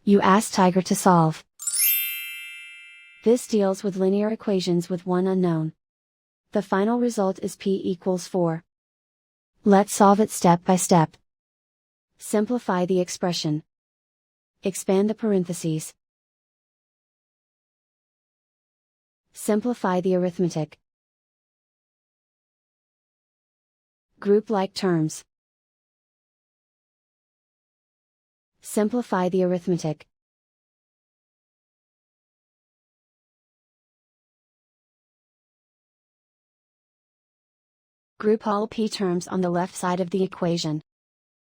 You ask Tiger to solve. This deals with linear equations with one unknown. The final result is p equals 4. Let's solve it step by step. Simplify the expression. Expand the parentheses. Simplify the arithmetic. Group like terms. Simplify the arithmetic. Group all p terms on the left side of the equation.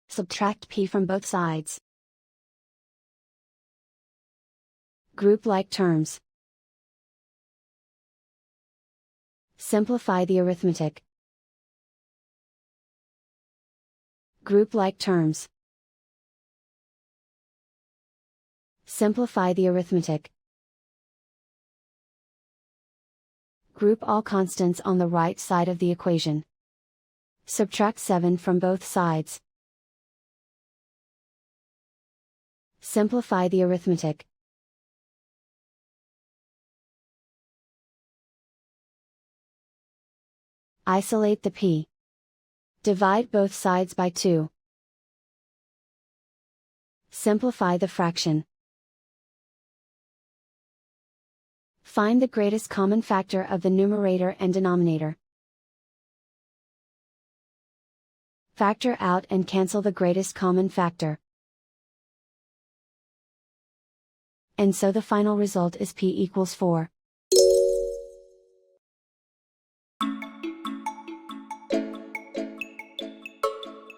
Subtract p from both sides. Group like terms. Simplify the arithmetic. Group like terms. Simplify the arithmetic. Group all constants on the right side of the equation. Subtract 7 from both sides. Simplify the arithmetic. Isolate the p. Divide both sides by 2. Simplify the fraction. Find the greatest common factor of the numerator and denominator. Factor out and cancel the greatest common factor. And so the final result is p equals 4.